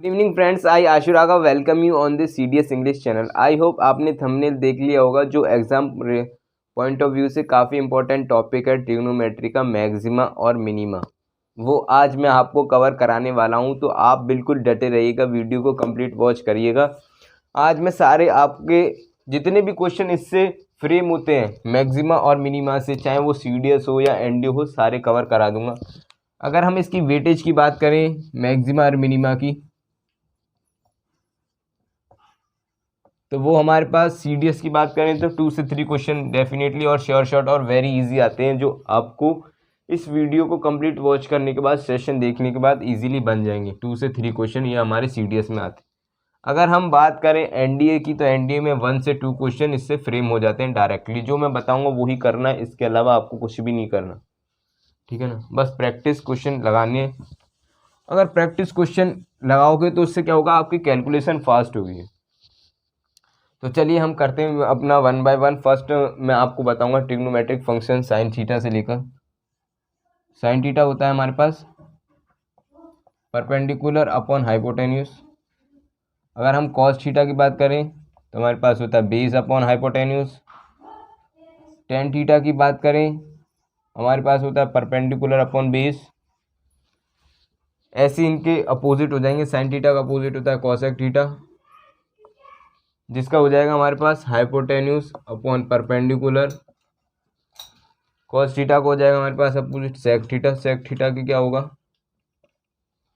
Evening friends, I आशुरागा welcome you on this CDS English channel. I hope आपने thumbnail देख लिया होगा। जो एग्जाम पॉइंट ऑफ व्यू से काफ़ी इंपॉर्टेंट टॉपिक है ट्रिग्नोमेट्री का मैक्सिमा और मिनिमा, वो आज मैं आपको कवर कराने वाला हूं। तो आप बिल्कुल डटे रहिएगा, वीडियो को कंप्लीट वॉच करिएगा। आज मैं सारे आपके जितने भी क्वेश्चन इससे फ्रेम होते हैं मैक्सिमा और मिनिमा से, चाहे वो CDS हो या NDO हो, सारे कवर करा दूंगा। अगर हम इसकी वेटेज की बात करें मैक्सिमा और मिनिमा की, तो वो हमारे पास CDS की बात करें तो 2 से 3 क्वेश्चन डेफिनेटली और श्योर शॉर्ट और वेरी इजी आते हैं, जो आपको इस वीडियो को कंप्लीट वॉच करने के बाद, सेशन देखने के बाद इजीली बन जाएंगे। 2 से 3 क्वेश्चन ये हमारे CDS में आते हैं। अगर हम बात करें NDA की, तो NDA में 1 से 2 क्वेश्चन इससे फ्रेम हो जाते हैं डायरेक्टली। जो मैं बताऊंगा वही करना है, इसके अलावा आपको कुछ भी नहीं करना, ठीक है ना। बस प्रैक्टिस क्वेश्चन लगाने हैं। अगर प्रैक्टिस क्वेश्चन लगाओगे तो उससे क्या होगा, आपकी कैलकुलेशन फास्ट होगी। तो चलिए हम करते हैं अपना 1 बाय 1। फर्स्ट मैं आपको बताऊंगा ट्रिग्नोमेट्रिक फंक्शन साइन थीटा से लेकर। साइन थीटा होता है हमारे पास परपेंडिकुलर अपॉन हाइपोटेन्यूस। अगर हम कॉस थीटा की बात करें तो हमारे पास होता है base upon hypotenuse. Ten theta की बात करें हमारे पास होता है परपेंडिकुलर अपॉन बेस। ऐसे इनके अपोजिट हो जाएंगे। साइन थीटा का अपोजिट होता है कॉसेक थीटा, जिसका हो जाएगा हमारे पास hypotenuse upon perpendicular. Cos theta को हो जाएगा हमारे पास opposite sec theta. Sec theta की क्या होगा,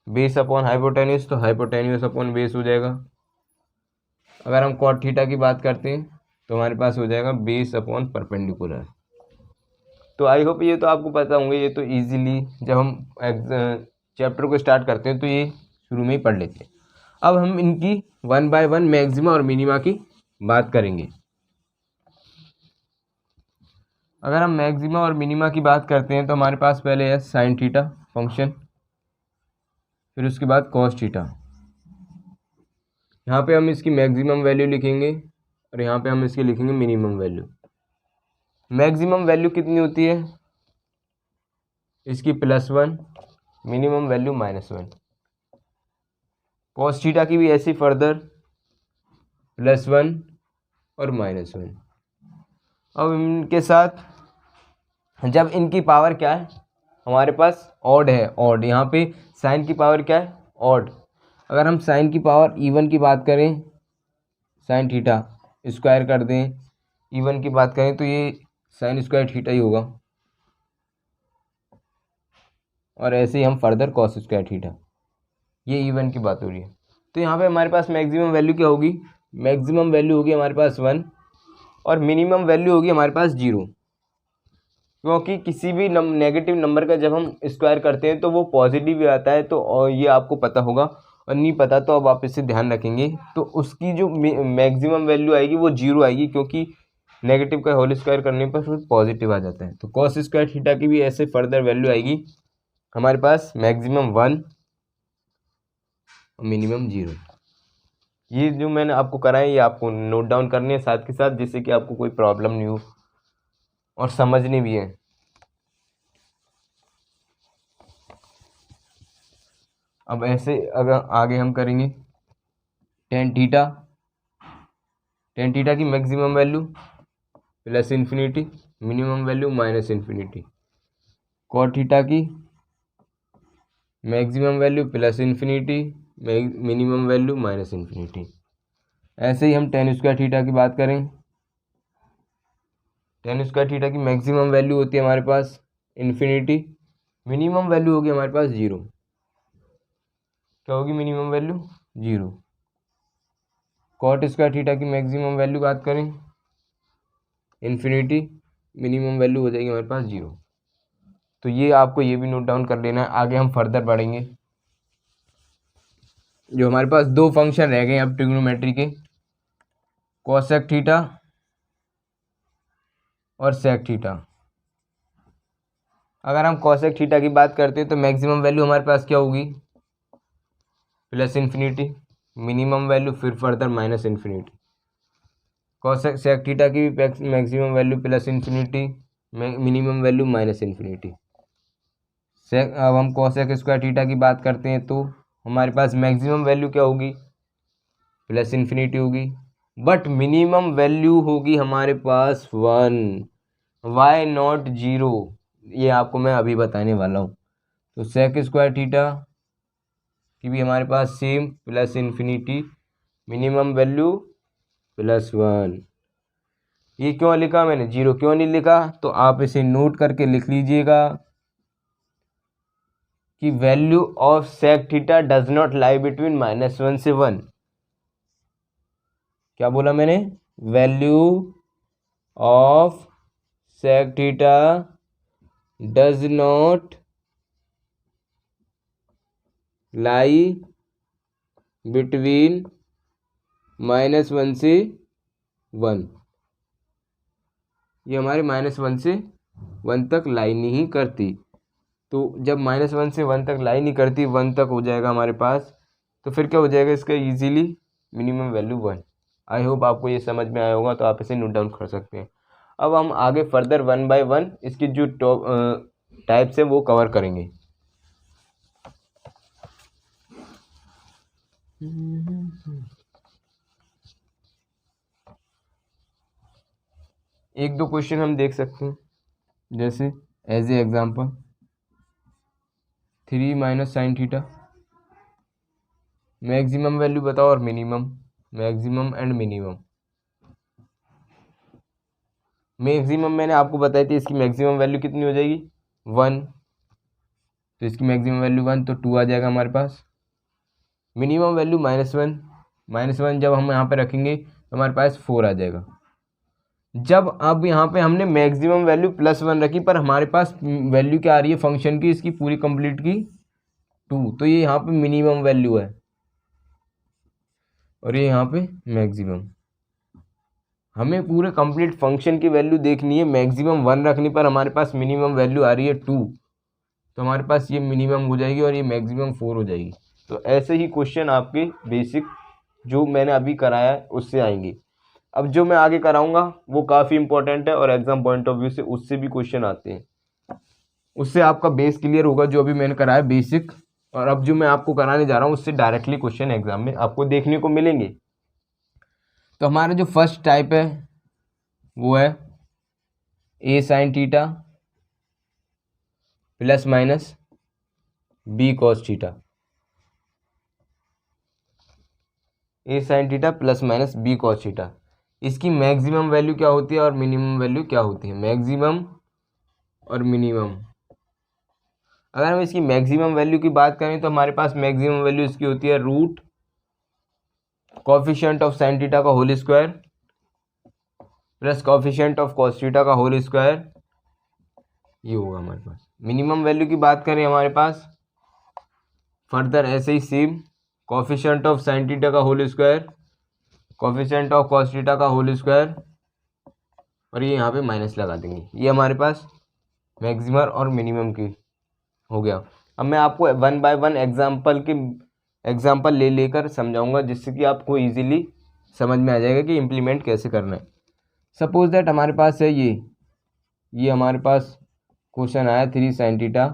बेस अपॉन हाइपोटेन्यूस, तो हाइपोटेन्यूस अपॉन बेस हो जाएगा। अगर हम कॉट थीटा की बात करते हैं तो हमारे पास हो जाएगा बेस अपॉन परपेंडिकुलर। तो आई होप ये तो आपको पता होंगे। ये तो इजीली जब हम चैप्टर को स्टार्ट करते हैं तो ये शुरू में ही पढ़ लेते हैं। अब हम इनकी 1 बाय 1 मैक्सिमा और मिनिमा की बात करेंगे। अगर हम मैक्सिमा और मिनिमा की बात करते हैं तो हमारे पास पहले है साइन थीटा फंक्शन, फिर उसके बाद कॉस थीटा। यहाँ पे हम इसकी मैक्सिमम वैल्यू लिखेंगे और यहाँ पे हम इसकी लिखेंगे मिनिमम वैल्यू। मैक्सिमम वैल्यू कितनी होती है इसकी +1, मिनिमम वैल्यू -1। कॉस थीटा की भी ऐसी फर्दर +1 और -1। अब इनके साथ जब इनकी पावर क्या है हमारे पास ऑड है, ऑड। यहाँ पे साइन की पावर क्या है, ऑड। अगर हम साइन की पावर इवन की बात करें, साइन थीटा स्क्वायर कर दें, इवन की बात करें तो ये साइन स्क्वायर थीटा ही होगा। और ऐसे ही हम फर्दर कॉस स्क्वायर थीटा, ये इवन की बात हो रही है। तो यहाँ पे हमारे पास मैक्सिमम वैल्यू क्या होगी, मैक्सिमम वैल्यू होगी हमारे पास 1 और मिनिमम वैल्यू होगी हमारे पास 0। क्योंकि किसी भी नेगेटिव नंबर का जब हम स्क्वायर करते हैं तो वो पॉजिटिव आता है, तो ये आपको पता होगा। और नहीं पता तो अब आप इसे ध्यान रखेंगे, तो उसकी जो मैक्सिमम वैल्यू आएगी वो 0 आएगी, क्योंकि नेगेटिव का होल स्क्वायर करने पर फिर पॉजिटिव आ जाता है। तो कॉस स्क्वायर थीटा की भी ऐसे फर्दर वैल्यू आएगी हमारे पास मैक्सिमम 1 और मिनिमम 0। ये जो मैंने आपको कराया ये आपको नोट डाउन करने हैं साथ के साथ, जिससे कि आपको कोई प्रॉब्लम नहीं हो और समझनी भी है। अब ऐसे अगर आगे हम करेंगे टेन थीटा, टेन थीटा की maximum value +∞, minimum value -∞। Cot theta की मैक्सिमम वैल्यू +∞, मिनिमम वैल्यू -∞। ऐसे ही हम टेन स्क्वायर थीटा की बात करें, टेन स्क्वायर थीटा की मैक्सिमम वैल्यू होती है हमारे पास ∞, मिनिमम वैल्यू होगी हमारे पास 0। क्या होगी minimum value 0। Cot square theta की मैक्सिमम वैल्यू बात करें ∞, मिनिमम वैल्यू हो जाएगी हमारे पास 0। तो ये आपको ये भी नोट डाउन कर लेना है। आगे हम फर्दर बढ़ेंगे। जो हमारे पास 2 फंक्शन रह गए अब ट्रिग्नोमेट्री के, कोसेक थीटा और सेक थीटा। अगर हम कोसेक थीटा की बात करते हैं तो मैक्सिमम वैल्यू हमारे पास क्या होगी +∞, मिनिमम वैल्यू फिर फर्दर -∞। कोसेक सेक थीटा की भी मैक्सिमम वैल्यू +∞, मिनिमम वैल्यू -∞। अब हम कोसेक स्क्वायर थीटा की बात करते हैं तो हमारे पास मैक्सिमम वैल्यू क्या होगी, प्लस इन्फिनिटी होगी, बट मिनिमम वैल्यू होगी हमारे पास 1। वाई नॉट 0, ये आपको मैं अभी बताने वाला हूँ। तो सेक स्क्वायर थीटा की भी हमारे पास same plus infinity, minimum value +1। ये क्यों लिखा मैंने, 0 क्यों नहीं लिखा, तो आप इसे नोट करके लिख लीजिएगा कि value of sec theta does not lie between -1 से 1। क्या बोला मैंने, value of sec theta does not lie between -1 से 1। ये हमारे -1 से 1 तक लाई नहीं करती। तो जब -1 से 1 तक लाई नहीं करती, 1 तक हो जाएगा हमारे पास, तो फिर क्या हो जाएगा इसका easily minimum value 1। I hope आपको ये समझ में आया होगा, तो आप इसे नोट डाउन कर सकते हैं। अब हम आगे फर्दर 1 बाय 1 इसकी जो टाइप्स है वो कवर करेंगे। एक दो क्वेश्चन हम देख सकते हैं, जैसे as a example 3 minus sine theta, maximum value बताओ और minimum, maximum and minimum. Maximum मैंने आपको बताई थी, इसकी मैक्सिमम वैल्यू कितनी हो जाएगी 1, तो इसकी मैक्सिमम वैल्यू 1, तो 2 आ जाएगा हमारे पास। मिनिमम वैल्यू -1 जब हम यहाँ पे रखेंगे तो हमारे पास 4 आ जाएगा। जब अब यहाँ पे हमने मैक्सिमम वैल्यू +1 रखी, पर हमारे पास वैल्यू क्या आ रही है फंक्शन की, इसकी पूरी कंप्लीट की 2, तो ये यहाँ पे मिनिमम वैल्यू है और ये यहाँ पे मैक्सिमम। हमें पूरे कंप्लीट फंक्शन की वैल्यू देखनी है, मैक्सिमम 1 रखने पर हमारे पास मिनिमम वैल्यू आ रही है 2, तो हमारे पास ये मिनिमम हो जाएगी और ये मैक्सिमम 4 हो जाएगी। तो ऐसे ही क्वेश्चन आपके बेसिक जो मैंने अभी कराया है उससे आएंगे। अब जो मैं आगे कराऊंगा वो काफ़ी इंपॉर्टेंट है और एग्जाम पॉइंट ऑफ व्यू से उससे भी क्वेश्चन आते हैं, उससे आपका बेस क्लियर होगा जो अभी मैंने कराया बेसिक, और अब जो मैं आपको कराने जा रहा हूँ उससे डायरेक्टली क्वेश्चन एग्जाम में आपको देखने को मिलेंगे। तो हमारा जो फर्स्ट टाइप है वो है a sin theta plus minus b cos theta, a sin theta plus minus b cos theta. इसकी मैक्सिमम वैल्यू क्या होती है और मिनिमम वैल्यू क्या होती है, मैक्सिमम और मिनिमम। अगर हम इसकी मैक्सिमम वैल्यू की बात करें तो हमारे पास मैक्सिमम वैल्यू इसकी होती है root coefficient of sine theta का whole square plus coefficient of cos theta का होल स्क्वायर, ये होगा हमारे पास। मिनिमम वैल्यू की बात करें हमारे पास फर्दर ऐसे ही same coefficient of sine theta का whole square, coefficient of cos theta का होल स्क्वायर, और ये यहाँ पे माइनस लगा देंगे। ये हमारे पास मैक्सिमम और मिनिमम की हो गया। अब मैं आपको 1 बाय 1 एग्जाम्पल ले लेकर समझाऊंगा, जिससे कि आपको इजीली समझ में आ जाएगा कि इम्प्लीमेंट कैसे करना है। सपोज दैट हमारे पास है ये हमारे पास क्वेश्चन आया 3 sin theta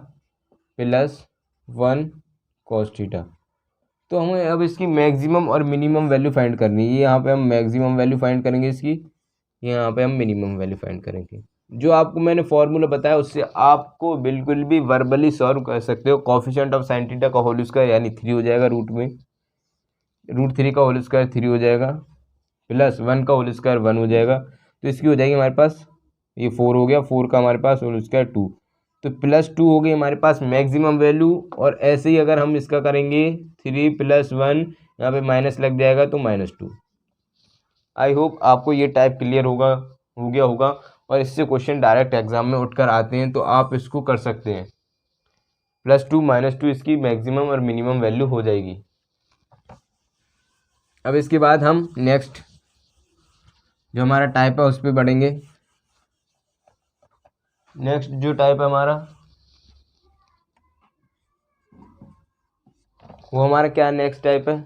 plus 1 cos theta. तो हमें अब इसकी मैक्सिमम और मिनिमम वैल्यू फाइंड करनी है। यहाँ पे हम मैक्सिमम वैल्यू फाइंड करेंगे इसकी, यहाँ पे हम मिनिमम वैल्यू फाइंड करेंगे। जो आपको मैंने फॉर्मूला बताया उससे आपको बिल्कुल भी वर्बली सॉल्व कर सकते हो। कोफिशिएंट ऑफ साइन थीटा का होल स्क्वायर यानी 3 हो जाएगा, √3 का होल स्क्वायर 3 हो जाएगा, प्लस 1 का होल स्क्वायर 1 हो जाएगा, तो इसकी हो जाएगी हमारे पास ये 4 हो गया, 4 का हमारे पास होल स्क्वायर 2, तो +2 हो गई हमारे पास मैक्सिमम वैल्यू। और ऐसे ही अगर हम इसका करेंगे 3 + 1, यहाँ पे माइनस लग जाएगा तो -2। आई होप आपको ये टाइप क्लियर हो गया होगा, और इससे क्वेश्चन डायरेक्ट एग्जाम में उठकर आते हैं, तो आप इसको कर सकते हैं। +2 -2 इसकी मैक्सिमम और मिनिमम वैल्यू हो जाएगी। अब इसके बाद हम नेक्स्ट जो हमारा टाइप है उस पर बढ़ेंगे। नेक्स्ट जो टाइप है हमारा वो हमारा क्या नेक्स्ट टाइप है,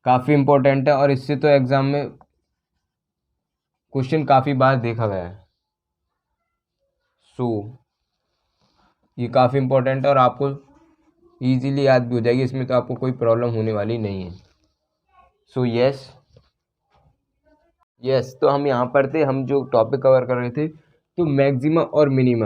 काफ़ी इंपॉर्टेंट है और इससे तो एग्जाम में क्वेश्चन काफ़ी बार देखा गया है। सो ये काफ़ी इंपॉर्टेंट है और आपको ईजिली याद भी हो जाएगी, इसमें तो आपको कोई प्रॉब्लम होने वाली नहीं है। सो यस तो हम यहाँ पर थे, हम जो टॉपिक कवर कर रहे थे तो मैक्सिमा और मिनिमा।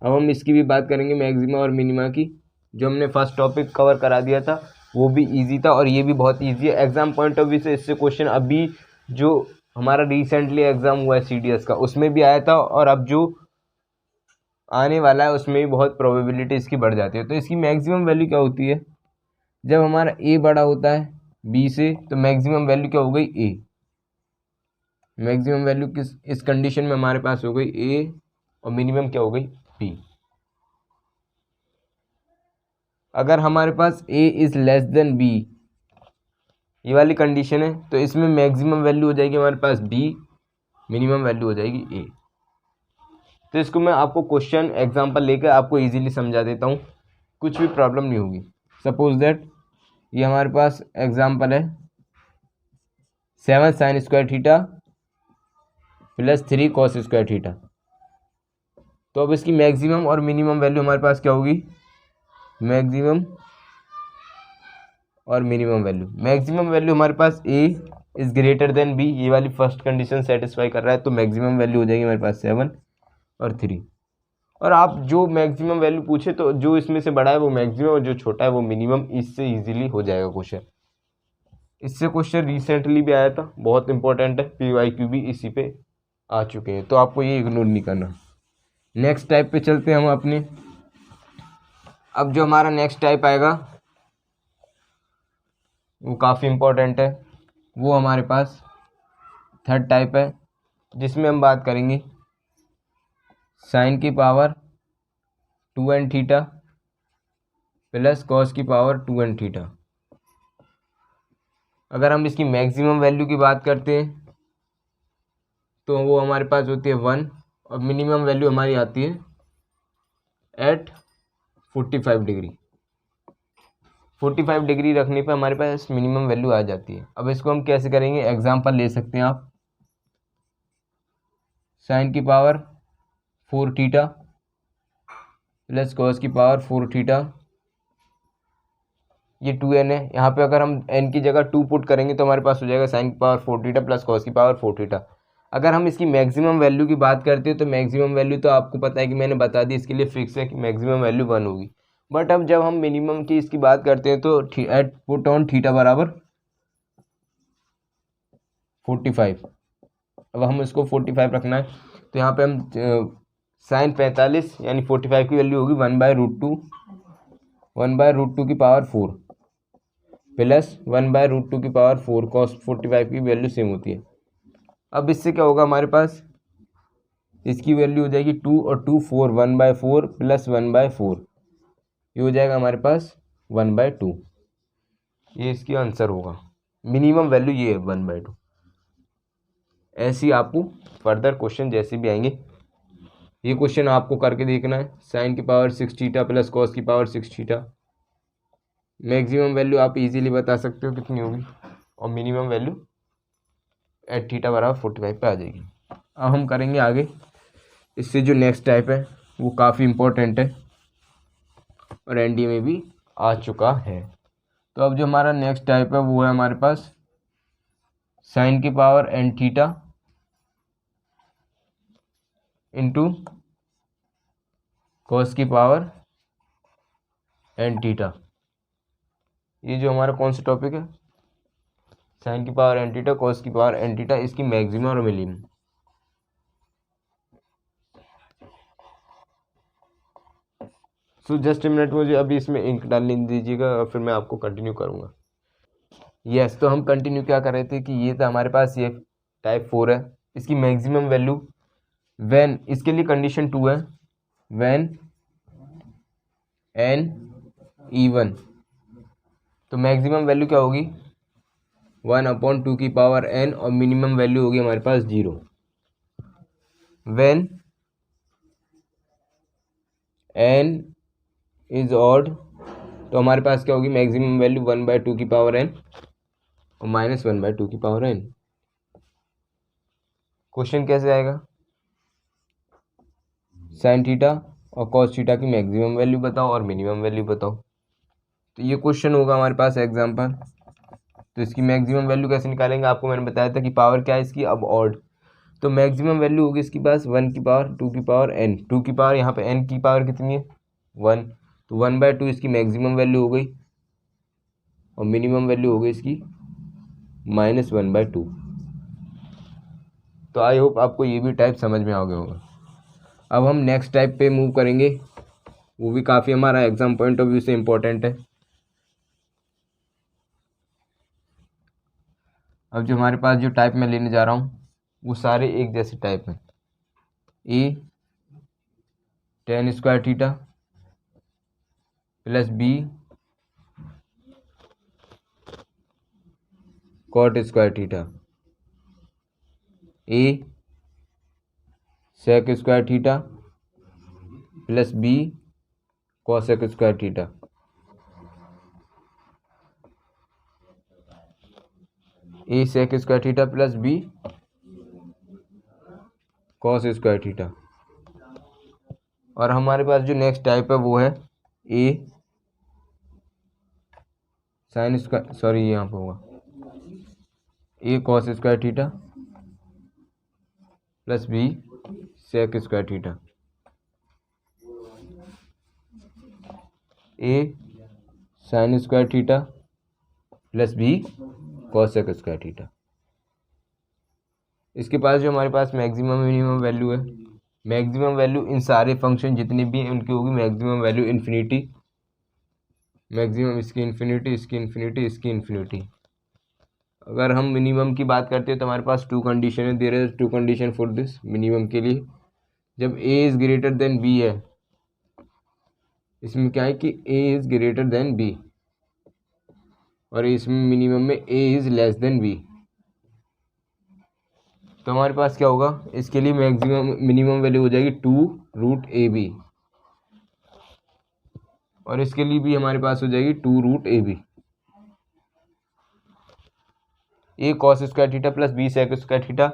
अब हम इसकी भी बात करेंगे, मैक्सिमा और मिनिमा की। जो हमने फर्स्ट टॉपिक कवर करा दिया था वो भी इजी था और ये भी बहुत इजी है। एग्जाम पॉइंट ऑफ व्यू से इससे क्वेश्चन अभी जो हमारा रिसेंटली एग्जाम हुआ है CDS का उसमें भी आया था, और अब जो आने वाला है उसमें भी बहुत प्रोबेबिलिटी इसकी बढ़ जाती है। तो इसकी मैक्सिमम वैल्यू क्या होती है, जब हमारा ए बड़ा होता है बी से तो मैक्सिमम वैल्यू क्या हो गई ए। मैक्सिमम वैल्यू किस इस कंडीशन में हमारे पास हो गई ए और मिनिमम क्या हो गई बी। अगर हमारे पास ए इज लेस देन बी, ये वाली कंडीशन है, तो इसमें मैक्सिमम वैल्यू हो जाएगी हमारे पास बी, मिनिमम वैल्यू हो जाएगी ए। तो इसको मैं आपको क्वेश्चन एग्जांपल लेकर आपको इजीली समझा देता हूँ, कुछ भी प्रॉब्लम नहीं होगी। सपोज दैट ये हमारे पास एग्जांपल है 7 sin square theta plus 3 cos square theta. तो अब इसकी मैक्सिमम और मिनिमम वैल्यू हमारे पास क्या होगी, मैक्सिमम और मिनिमम वैल्यू। मैक्सिमम वैल्यू हमारे पास ए इज ग्रेटर देन बी, ये वाली फर्स्ट कंडीशन सेटिस्फाई कर रहा है, तो मैक्सिमम वैल्यू हो जाएगी हमारे पास 7 और 3। और आप जो मैक्सिमम वैल्यू पूछे तो जो इसमें से बड़ा है वो मैक्सिमम और जो छोटा है वो मिनिमम, इससे इजीली हो जाएगा क्वेश्चन। इससे क्वेश्चन रिसेंटली भी आया था, बहुत इंपॉर्टेंट है, PYQ भी इसी पे आ चुके हैं, तो आपको ये इग्नोर नहीं करना। नेक्स्ट टाइप पे चलते हैं हम अपने। अब जो हमारा नेक्स्ट टाइप आएगा वो काफ़ी इम्पोर्टेंट है, वो हमारे पास थर्ड टाइप है, जिसमें हम बात करेंगे साइन की power 2n theta plus cos की पावर 2n थीटा। अगर हम इसकी मैक्सिमम वैल्यू की बात करते हैं तो वो हमारे पास होती है 1 और मिनिमम वैल्यू हमारी आती है एट 45 डिग्री। 45 डिग्री रखने पे हमारे पास मिनिमम वैल्यू आ जाती है। अब इसको हम कैसे करेंगे, एग्जांपल ले सकते हैं आप। साइन की पावर 4 थीटा प्लस कॉस की पावर 4 थीटा, ये 2n है। यहाँ पे अगर हम n की जगह 2 पुट करेंगे तो हमारे पास हो जाएगा साइन की पावर 4 थीटा प्लस कॉस की पावर 4 थीटा। अगर हम इसकी मैक्सिमम वैल्यू की बात करते हैं तो मैक्सिमम वैल्यू तो आपको पता है कि मैंने बता दी, इसके लिए फिक्स है कि मैक्सिमम वैल्यू 1 होगी। बट अब जब हम मिनिमम की इसकी बात करते हैं तो एट पुट ऑन थीटा बराबर 45। अब हम इसको 45 रखना है तो यहाँ पे हम साइन 45 यानी 45 की वैल्यू होगी 1/√2, 1/√2 की पावर 4 प्लस 1/√2 की पावर 4, कॉस 45 की वैल्यू सेम होती है। अब इससे क्या होगा हमारे पास, इसकी वैल्यू हो जाएगी 2 और 2 4, 1/4 प्लस 1/4, ये हो जाएगा हमारे पास 1/2। ये इसकी आंसर होगा, मिनिमम वैल्यू ये है 1/2। ऐसे ही आपको फर्दर क्वेश्चन जैसे भी आएंगे, ये क्वेश्चन आपको करके देखना है। साइन की पावर 6 थीटा प्लस कॉस की पावर 6 थीटा, मैक्सिमम वैल्यू आप इजीली बता सकते हो कितनी होगी, और मिनिमम वैल्यू एट थीटा बराबर 45 पे आ जाएगी। अब हम करेंगे आगे, इससे जो नेक्स्ट टाइप है वो काफ़ी इम्पोर्टेंट है और NDA में भी आ चुका है। तो अब जो हमारा नेक्स्ट टाइप है वो है हमारे पास साइन की power n theta into cos की पावर n थीटा। ये जो हमारा कौन सा टॉपिक है, साइन की पावर n थीटा कॉस की पावर n थीटा, इसकी मैक्सिमम और मिनिमम। सो जस्ट मिनट, मुझे अभी इसमें इंक डालने दीजिएगा और फिर मैं आपको कंटिन्यू करूँगा। यस तो हम कंटिन्यू क्या कर रहे थे कि ये था हमारे पास, ये टाइप 4 है, इसकी मैक्सिमम वैल्यू व्हेन, इसके लिए कंडीशन 2 है, व्हेन n इवन, तो मैक्सिमम वैल्यू क्या होगी 1/2 की पावर n और मिनिमम वैल्यू होगी हमारे पास 0। व्हेन n इज ऑड तो हमारे पास क्या होगी मैक्सिमम वैल्यू 1/2 की पावर n और माइनस 1/2 की पावर n। क्वेश्चन कैसे आएगा, साइन थीटा और कॉस थीटा की मैक्सिमम वैल्यू बताओ और मिनिमम वैल्यू बताओ। तो ये क्वेश्चन होगा हमारे पास एग्जाम्पल। तो इसकी मैक्सिमम वैल्यू कैसे निकालेंगे, आपको मैंने बताया था कि पावर क्या है इसकी, अब ऑड। तो मैक्सिमम वैल्यू होगी इसके पास 1 की पावर 2 की पावर n, 2 की पावर यहाँ पे n की पावर कितनी है 1, तो 1/2 इसकी मैक्सिमम वैल्यू हो गई और मिनिमम वैल्यू हो गई इसकी -1/2। तो आई होप आपको ये भी टाइप समझ में आ गया होगा। अब हम नेक्स्ट टाइप पे मूव करेंगे, वो भी काफ़ी हमारा एग्जाम पॉइंट ऑफ व्यू से इम्पोर्टेंट है। अब जो हमारे पास जो टाइप मैं लेने जा रहा हूँ वो सारे एक जैसे टाइप हैं। A tan square theta plus B cot square theta, A sec square theta plus B cosec square theta, A sec square theta plus B cos square theta. और हमारे पास जो नेक्स्ट टाइप है वो है ए साइन स्क्वायर, सॉरी यहाँ पे होगा A cos square theta plus B sec square theta, A sine square theta plus B cosec square theta. इसके पास जो हमारे पास मैक्सिमम मिनिमम वैल्यू है, मैक्सिमम वैल्यू इन सारे फंक्शन जितने भी हैं उनकी होगी मैक्सिमम वैल्यू इन्फिनिटी, मैक्सिमम इसकी इन्फिनिटी, इसकी इन्फिनिटी, इसकी इन्फिनिटी। अगर हम मिनिमम की बात करते हैं तो हमारे पास 2 कंडीशन है, there is 2 condition for this minimum के लिए। जब a is greater than b है, इसमें क्या है कि a is greater than b, और इसमें मिनिमम में a is less than b। तो हमारे पास क्या होगा, इसके लिए मैक्सिमम मिनिमम वैल्यू हो जाएगी 2√ab, और इसके लिए भी हमारे पास हो जाएगी 2√ab। A cos square theta plus B sec square theta,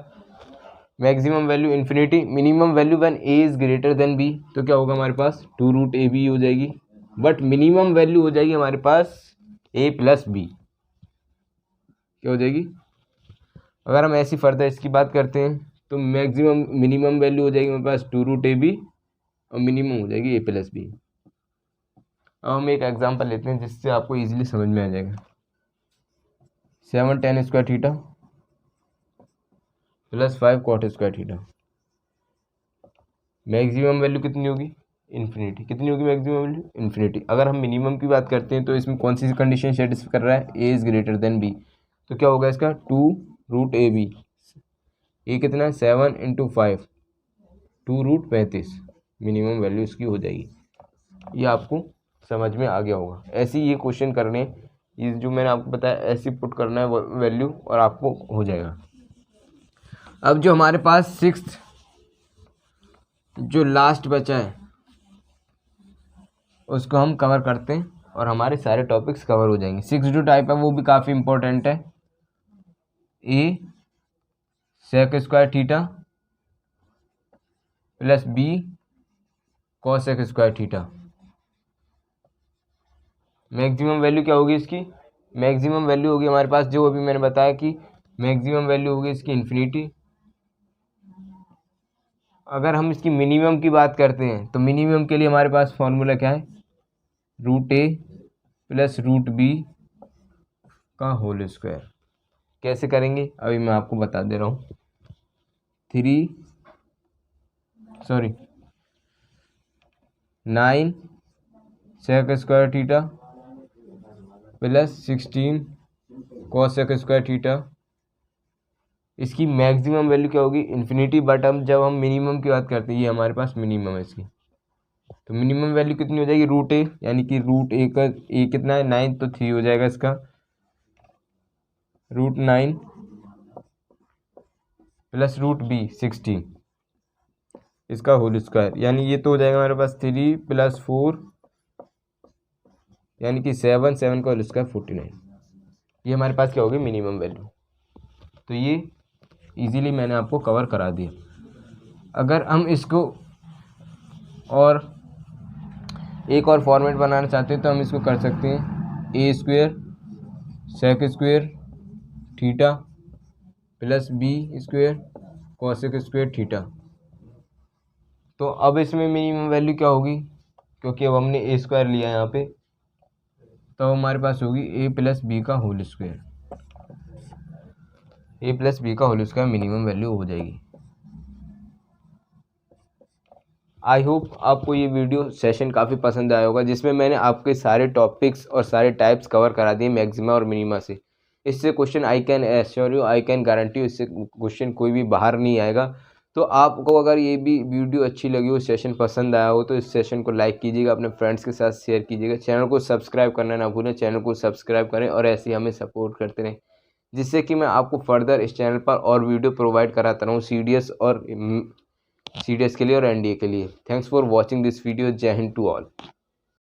maximum value infinity, minimum value when a is greater than b, तो क्या होगा हमारे पास 2√ab हो जाएगी, बट मिनिमम वैल्यू हो जाएगी हमारे पास a प्लस बी, क्या हो जाएगी। अगर हम ऐसी फर्दर इसकी बात करते हैं तो मैक्सिमम मिनिमम वैल्यू हो जाएगी हमारे पास 2√ab और मिनिमम हो जाएगी a प्लस बी। अब हम एक एग्जांपल लेते हैं जिससे आपको इजीली समझ में आ जाएगा। 7 tan square theta plus 5 cot square theta, maximum value कितनी होगी इन्फिनिटी, कितनी होगी मैक्सिमम वैल्यू इन्फिनिटी। अगर हम मिनिमम की बात करते हैं तो इसमें कौन सी कंडीशन सेटिस्फाई कर रहा है, a is greater than b, तो क्या होगा इसका 2√ab, a कितना है 7 × 5 2√35, मिनिमम वैल्यू इसकी हो जाएगी। ये आपको समझ में आ गया होगा। ऐसे ही ये क्वेश्चन करने, ये जो मैंने आपको बताया ऐसे पुट करना है वैल्यू और आपको हो जाएगा। अब जो हमारे पास 6th जो लास्ट बचा है उसको हम कवर करते हैं और हमारे सारे टॉपिक्स कवर हो जाएंगे। 6 जो टाइप है वो भी काफ़ी इंपॉर्टेंट है। A sec square theta plus B cosec square theta, maximum value क्या होगी इसकी, मैक्सिमम वैल्यू होगी हमारे पास जो अभी मैंने बताया कि मैक्सिमम वैल्यू होगी इसकी इन्फिनिटी। अगर हम इसकी मिनिमम की बात करते हैं तो मिनिमम के लिए हमारे पास फॉर्मूला क्या है, √a प्लस √b का होल स्क्वायर। कैसे करेंगे अभी मैं आपको बता दे रहा हूँ। 9 sec square theta plus 16 cosec square theta, इसकी मैक्सिमम वैल्यू क्या होगी इन्फिनिटी, बट हम जब हम मिनिमम की बात करते हैं ये हमारे पास मिनिमम है इसकी, तो मिनिमम वैल्यू कितनी हो जाएगी √a, यानी कि √a का a कितना है 9, तो 3 हो जाएगा इसका, √9 प्लस √b 16 इसका होल स्क्वायर, यानी ये तो हो जाएगा हमारे पास 3 + 4 यानी कि 7 का होल स्क्वायर 49। ये हमारे पास क्या होगी मिनिमम वैल्यू। तो ये इजीली मैंने आपको कवर करा दिया। अगर हम इसको और एक और फॉर्मेट बनाना चाहते हैं तो हम इसको कर सकते हैं A square sec square theta plus B square cosec square theta. तो अब इसमें मिनिमम वैल्यू क्या होगी, क्योंकि अब हमने ए स्क्वायर लिया यहाँ पे, तो हमारे पास होगी ए प्लस बी का होल स्क्वायर। ए प्लस बी का होल स्क्वायर मिनिमम वैल्यू हो जाएगी। आई होप आपको ये वीडियो सेशन काफ़ी पसंद आया होगा, जिसमें मैंने आपके सारे टॉपिक्स और सारे टाइप्स कवर करा दिए मैक्सिमा और मिनिमा से। इससे question I can assure you, I can guarantee, इससे क्वेश्चन कोई भी बाहर नहीं आएगा। तो आपको अगर ये भी वीडियो अच्छी लगी हो, सेशन पसंद आया हो, तो इस सेशन को लाइक कीजिएगा, अपने फ्रेंड्स के साथ शेयर कीजिएगा। चैनल को सब्सक्राइब करना ना भूलें, चैनल को सब्सक्राइब करें और ऐसे ही हमें सपोर्ट करते रहें, जिससे कि मैं आपको फर्दर इस चैनल पर और वीडियो प्रोवाइड कराता रहूँ CDS के लिए और NDA के लिए। Thanks for watching this video. जय हिंद टू ऑल।